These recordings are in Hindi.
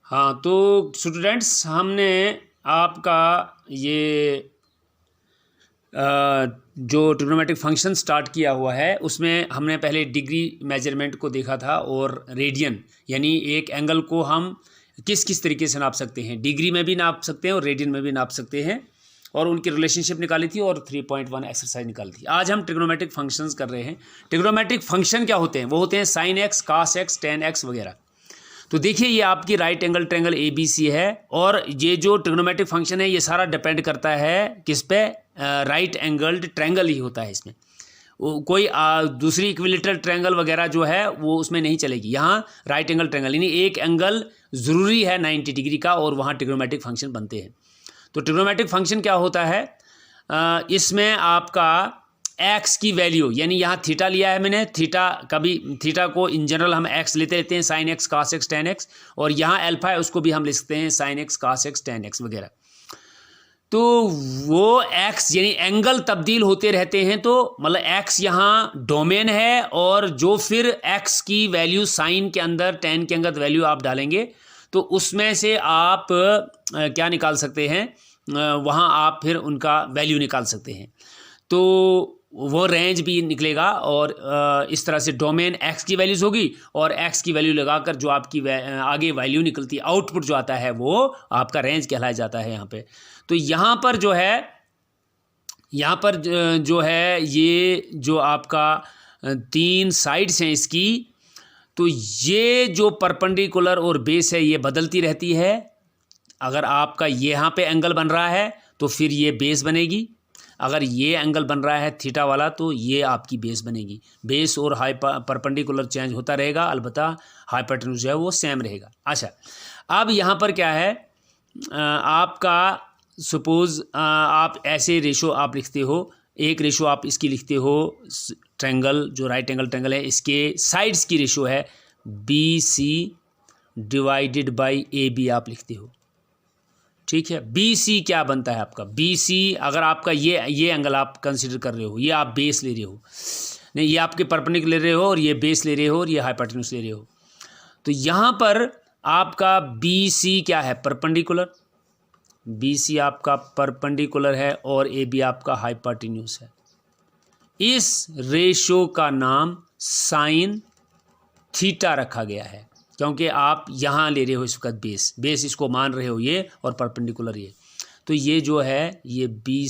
हाँ, तो स्टूडेंट्स हमने आपका ये जो ट्रिग्नोमेट्रिक फंक्शन स्टार्ट किया हुआ है उसमें हमने पहले डिग्री मेजरमेंट को देखा था और रेडियन यानी एक एंगल को हम किस किस तरीके से नाप सकते हैं, डिग्री में भी नाप सकते हैं और रेडियन में भी नाप सकते हैं, और उनकी रिलेशनशिप निकाली थी और 3.1 एक्सरसाइज निकाली थी। आज हम ट्रिग्नोमेट्रिक फंक्शंस कर रहे हैं। ट्रिग्नोमेट्रिक फंक्शन क्या होते हैं? वो होते हैं sine x, cos x, tan x वगैरह। तो देखिए ये आपकी right angle triangle A B C है, और ये जो ट्रिग्नोमेट्रिक फंक्शन है ये सारा डिपेंड करता है किस पे? राइट एंगल्ड ट्रायंगल ही होता है इसमें। कोई दूसरी इक्विलेटरल ट्रायंगल वगैरह जो है वो उसमें नहीं चलेगी। यहाँ राइट एंगल ट्रायंगल यानी एक एंगल ज़रूरी है 90 डिग्री का, और वहाँ ट्रिग्नोमेट्रिक फंक्शन बनते हैं। तो ट्रिग्नोमेट्रिक फंक्शन क्या होता है? इसमें आपका एक्स की वैल्यू, यानी यहाँ थीटा लिया है मैंने, थीटा को इन जनरल हम एक्स लेते रहते हैं, sine x, cos x, tan x, और यहाँ अल्फा है उसको भी हम लिख सकते हैं sine x, cos x, tan x वगैरह। तो वो एक्स यानी एंगल तब्दील होते रहते हैं, तो मतलब एक्स यहाँ डोमेन है, और जो फिर एक्स की वैल्यू साइन के अंदर, टेन के अंदर वैल्यू आप डालेंगे तो उसमें से आप क्या निकाल सकते हैं? वहाँ आप फिर उनका वैल्यू निकाल सकते हैं। तो वो रेंज भी निकलेगा, और इस तरह से डोमेन एक्स की वैल्यूज़ होगी, और एक्स की वैल्यू लगाकर जो आपकी आगे वैल्यू निकलती है, आउटपुट जो आता है वो आपका रेंज कहलाया जाता है यहाँ पे। तो यहाँ पर जो है ये जो आपका तीन साइड्स हैं इसकी, तो ये जो परपेंडिकुलर और बेस है ये बदलती रहती है। अगर आपका यहाँ पे एंगल बन रहा है तो फिर ये बेस बनेगी, अगर ये एंगल बन रहा है थीटा वाला तो ये आपकी बेस बनेगी। बेस और परपेंडिकुलर चेंज होता रहेगा, अलबत्ता हाइपोटेन्यूज जो है वो सेम रहेगा। अच्छा, अब यहाँ पर क्या है? आपका सपोज आप ऐसे रेशो आप लिखते हो, एक रेशो आप इसकी लिखते हो, ट्रायंगल जो राइट एंगल ट्रायंगल है इसके साइड्स की रेशो है B C divided by A B आप लिखते हो, ठीक है। बी सी क्या बनता है आपका? बी सी अगर आपका ये एंगल आप कंसिडर कर रहे हो, ये आप बेस ले रहे हो, नहीं ये आपके परपेंडिकुलर ले रहे हो, और ये बेस ले रहे हो, और ये हाइपोटेन्यूज ले रहे हो, तो यहाँ पर आपका बी सी क्या है? परपेंडिकुलर। बी सी आपका परपेंडिकुलर है और ए बी आपका हाइपोटेन्यूज है। इस रेशो का नाम साइन थीटा रखा गया है, क्योंकि आप यहाँ ले रहे हो इस वक्त बेस इसको मान रहे हो ये, और परपेंडिकुलर ये। तो ये जो है ये B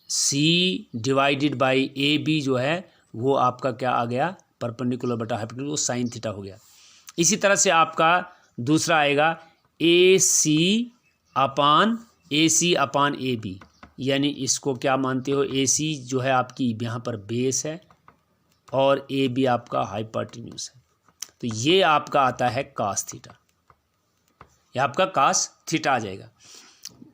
C divided by A B जो है वो आपका क्या आ गया? परपेंडिकुलर बटा हाइपोटेन्यूज, वो साइन थीटा हो गया। इसी तरह से आपका दूसरा आएगा ए सी अपान ए बी, यानी इसको क्या मानते हो? ए सी जो है आपकी यहाँ पर बेस है, और ए बी आपका हाइपोटेन्यूज है, तो ये आपका आता है कास थीटा, ये आपका कास थीटा आ जाएगा।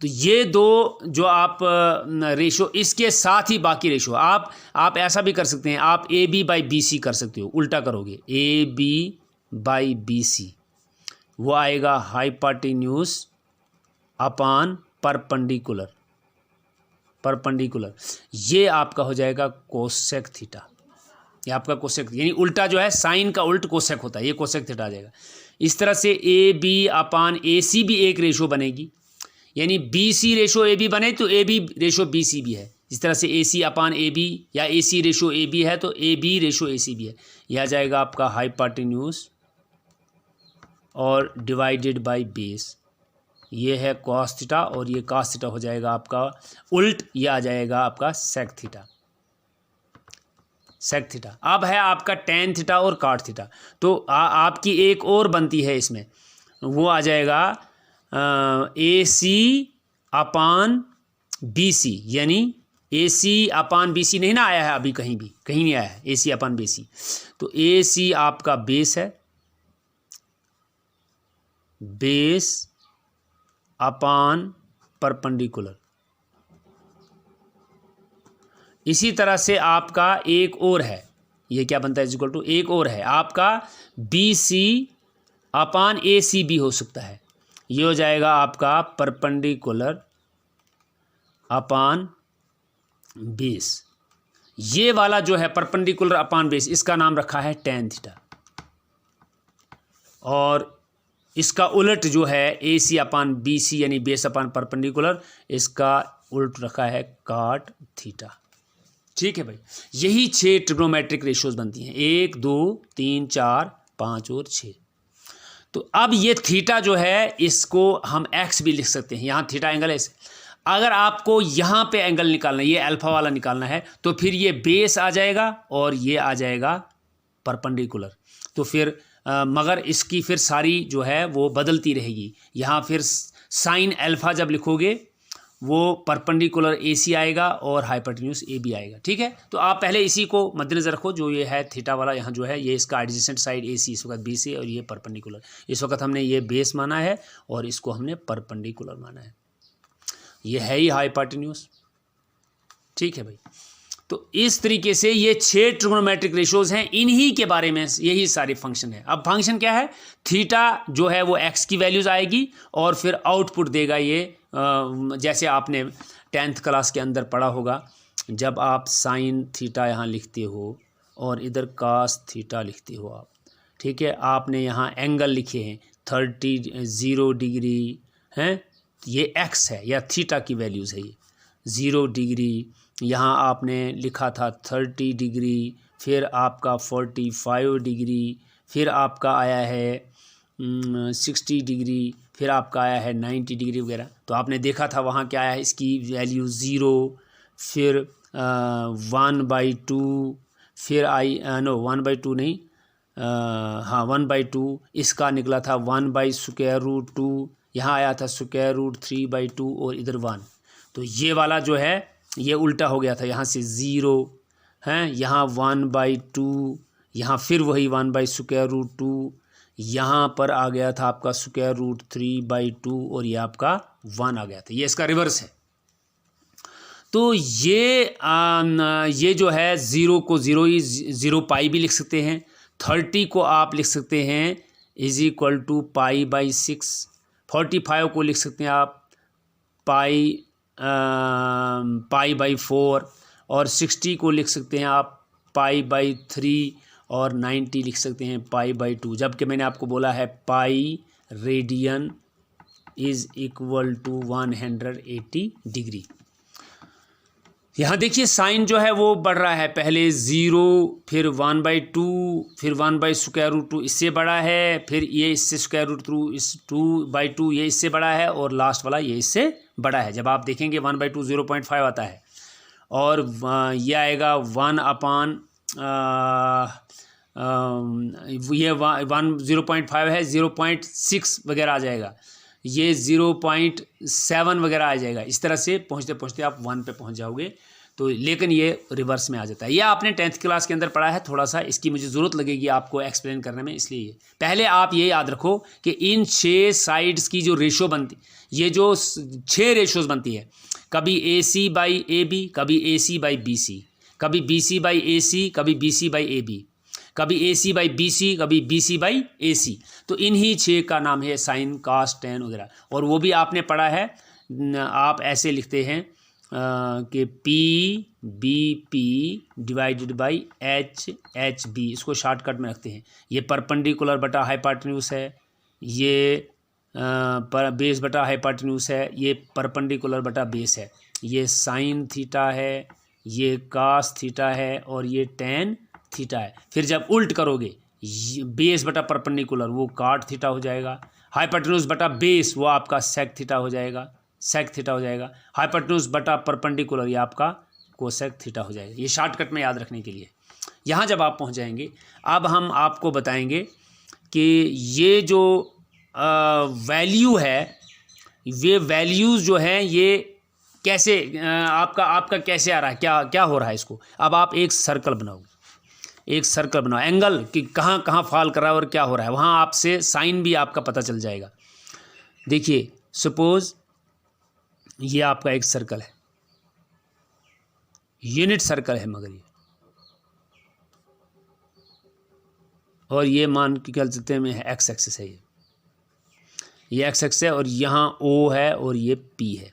तो ये दो जो आप रेशो, इसके साथ ही बाकी रेशो आप ऐसा भी कर सकते हैं, आप A B by B C कर सकते हो, उल्टा करोगे A B by B C, वो आएगा हाइपोटेन्यूज अपान परपेंडिकुलर, ये आपका हो जाएगा कोसेक थीटा, ये आपका कोसेक, यानी उल्टा जो है साइन का उल्ट कोसेक होता है, ये कोसेक थीटा आ जाएगा। इस तरह से ए बी अपान ए सी भी एक रेशो बनेगी, यानी B C ratio A B बने तो A B ratio B C भी है। इस तरह से ए सी अपान ए बी, या ए सी रेशो ए बी है तो ए बी रेशो ए सी भी है। यह आ जाएगा आपका हाइपोटेन्यूज और डिवाइडेड बाई बेस, ये है कॉस थीटा, और ये कॉस थीटा हो जाएगा आपका उल्ट, ये आ जाएगा आपका सेक थीटा। अब है आपका टेन थीटा और कॉट थीटा। तो आपकी एक और बनती है इसमें, वो आ जाएगा ए सी अपान बी सी, यानी ए सी अपान बी सी नहीं ना आया है अभी, कहीं नहीं आया है ए सी अपान बी सी। तो ए सी आपका बेस है, बेस अपान परपेंडिकुलर। इसी तरह से आपका एक और है, ये क्या बनता है? इक्वल टू एक और है आपका बी सी अपान ए सी भी हो सकता है, ये हो जाएगा आपका परपेंडिकुलर अपान बेस। ये वाला जो है परपेंडिकुलर अपान बेस, इसका नाम रखा है टेन थीटा। और इसका उलट जो है ए सी अपान बी सी यानी बेस अपान परपेंडिकुलर, इसका उलट रखा है काट थीटा। ठीक है भाई, यही 6 ट्रिग्नोमेट्रिक रेशियोज बनती हैं, 1 2 3 4 5 और 6। तो अब ये थीटा जो है इसको हम एक्स भी लिख सकते हैं, यहाँ थीटा एंगल है। अगर आपको यहाँ पे एंगल निकालना है, ये अल्फा वाला निकालना है, तो फिर ये बेस आ जाएगा और ये आ जाएगा परपेंडिकुलर। तो फिर मगर इसकी फिर सारी जो है वो बदलती रहेगी। यहाँ फिर साइन अल्फा जब लिखोगे वो परपेंडिकुलर ए सी आएगा और हाइपोटेन्यूज ए बी आएगा। ठीक है, तो आप पहले इसी को मद्देनजर रखो, जो ये है थीटा वाला यहाँ जो है ये इसका एडजेसेंट साइड ए सी इस वक्त बी सी और ये परपेंडिकुलर। इस वक्त हमने ये बेस माना है और इसको हमने परपेंडिकुलर माना है, ये है ही हाइपोटेन्यूज। ठीक है भाई, तो इस तरीके से ये 6 ट्रिग्नोमेट्रिक रेशियोज हैं, इन्हीं के बारे में यही सारे फंक्शन है। अब फंक्शन क्या है, थीटा जो है वो एक्स की वैल्यूज आएगी और फिर आउटपुट देगा ये, जैसे आपने 10th क्लास के अंदर पढ़ा होगा, जब आप साइन थीटा यहाँ लिखते हो और इधर कास थीटा लिखते हो आप। ठीक है, आपने यहाँ एंगल लिखे हैं 0 डिग्री हैं, ये एक्स है या थीटा की वैल्यूज़ है, ये 0 डिग्री, यहाँ आपने लिखा था 30 डिग्री, फिर आपका 45 डिग्री, फिर आपका आया है 60 डिग्री, फिर आपका आया है 90 डिग्री वगैरह। तो आपने देखा था वहाँ क्या आया है, इसकी वैल्यू 0, फिर 1/2, फिर 1/2 नहीं, हाँ 1/2, इसका निकला था 1/√2, यहाँ आया था √3/2 और इधर 1। तो ये वाला जो है ये उल्टा हो गया था, यहाँ से 0 हैं, यहाँ 1/2, यहाँ फिर वही 1/√2, यहाँ पर आ गया था आपका √3/2 और ये आपका 1 आ गया था, ये इसका रिवर्स है। तो ये जो है 0 को 0 ही 0 पाई भी लिख सकते हैं, 30 को आप लिख सकते हैं = π/6, 45 को लिख सकते हैं आप π/4 और 60 को लिख सकते हैं आप π/3 और 90 लिख सकते हैं π/2। जबकि मैंने आपको बोला है पाई रेडियन = 180 डिग्री। यहाँ देखिए साइन जो है वो बढ़ रहा है, पहले 0, फिर 1/2, फिर 1/√2 इससे बड़ा है, फिर ये इससे √2 इस 2/2 ये इससे बड़ा है और लास्ट वाला ये इससे बड़ा है। जब आप देखेंगे 1/2 0.5 आता है और ये आएगा 1/, ये 0.5 है, 0.6 वगैरह आ जाएगा, ये 0.7 वगैरह आ जाएगा। इस तरह से पहुँचते पहुँचते आप 1 पे पहुँच जाओगे। तो लेकिन ये रिवर्स में आ जाता है। ये आपने 10th क्लास के अंदर पढ़ा है, थोड़ा सा इसकी मुझे ज़रूरत लगेगी आपको एक्सप्लेन करने में, इसलिए पहले आप ये याद रखो कि इन 6 साइड्स की जो रेशो बनती, ये जो 6 रेशोज बनती है, कभी AC/AB, कभी AC/BC, कभी BC/AC, कभी BC/AB, कभी AC/BC, कभी BC/AC। तो इन्हीं 6 का नाम है साइन, कॉस, टेन वगैरह। और वो भी आपने पढ़ा है, आप ऐसे लिखते हैं कि PBP / HHB, इसको शॉर्टकट में रखते हैं। ये परपेंडिकुलर बटा हाइपोटेन्यूज है, ये बेस बटा हाइपोटेन्यूज है, ये परपेंडिकुलर बटा बेस है, ये साइन थीटा है, ये कॉस थीटा है और ये टेन थीटा है। फिर जब उल्ट करोगे बेस बटा परपेंडिकुलर वो काट थीटा हो जाएगा, हाइपोटेन्यूज बटा बेस वो आपका सेक थीटा हो जाएगा, हाइपोटेन्यूज बटा परपेंडिकुलर ये आपका कोसेक थीटा हो जाएगा। ये शॉर्टकट में याद रखने के लिए। यहाँ जब आप पहुँच जाएंगे, अब हम आपको बताएंगे कि ये जो वैल्यू है, ये वैल्यूज़ जो हैं ये कैसे आपका कैसे आ रहा है, क्या हो रहा है इसको। अब आप एक सर्कल बनाओ, एंगल कि कहाँ कहाँ फॉल कर रहा है और क्या हो रहा है, वहाँ आपसे साइन भी आपका पता चल जाएगा। देखिए सपोज़ ये आपका एक सर्कल है, यूनिट सर्कल है, मगर और ये मान के चल सकते हैं एक्स एक्सिस है, ये एक्स एक्सिस है और यहाँ ओ है और ये पी है।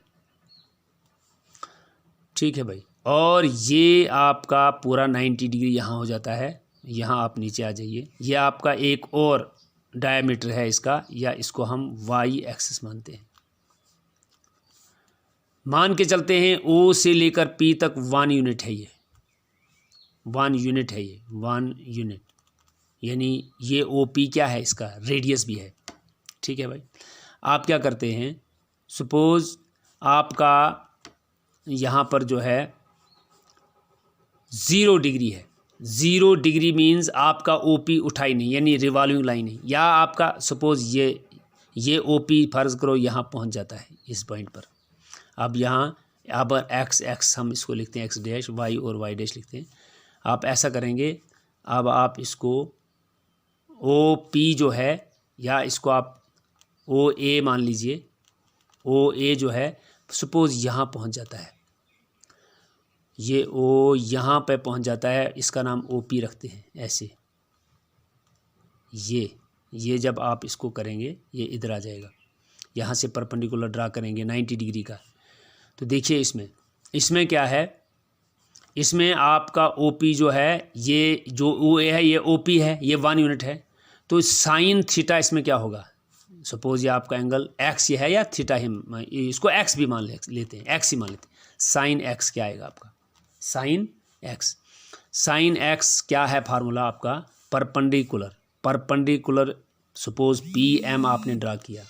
ठीक है भाई, और ये आपका पूरा 90 डिग्री यहाँ हो जाता है। यहाँ आप नीचे आ जाइए, ये आपका एक और डायमीटर है इसका, या इसको हम वाई एक्सिस मानते हैं। मान के चलते हैं ओ से लेकर पी तक 1 यूनिट है, ये 1 यूनिट है, ये 1 यूनिट, यानी ये ओ पी क्या है, इसका रेडियस भी है। ठीक है भाई, आप क्या करते हैं, सपोज़ आपका यहाँ पर जो है 0 डिग्री है, 0 डिग्री मीन्स आपका ओ पी उठाई नहीं, यानी रिवॉल्विंग लाइन है, या आपका सपोज़ ये ओ पी फर्ज करो यहाँ पहुँच जाता है इस पॉइंट पर। अब यहाँ अब एक्स हम इसको लिखते हैं एक्स डैश, वाई और वाई डैश लिखते हैं। आप ऐसा करेंगे, अब आप इसको ओ पी जो है, या इसको आप ओ ए मान लीजिए, ओ ए जो है सपोज़ यहाँ पहुँच जाता है, ये ओ यहाँ पे पहुँच जाता है, इसका नाम ओ पी रखते हैं ऐसे। ये जब आप इसको करेंगे ये इधर आ जाएगा, यहाँ से परपेंडिकुलर ड्रा करेंगे 90 डिग्री का। तो देखिए इसमें क्या है, इसमें आपका ओ पी जो है, ये जो ओ ए है ये ओ पी है, ये 1 यूनिट है, तो साइन थीटा इसमें क्या होगा, सपोज़ ये आपका एंगल एक्स ये है, या थीटा ही इसको एक्स भी मान लेते हैं, एक्स ही मान लेते हैं। साइन एक्स क्या आएगा आपका, साइन एक्स। साइन एक्स क्या है फार्मूला आपका, परपेंडिकुलर। सपोज़ पी एम आपने ड्रा किया,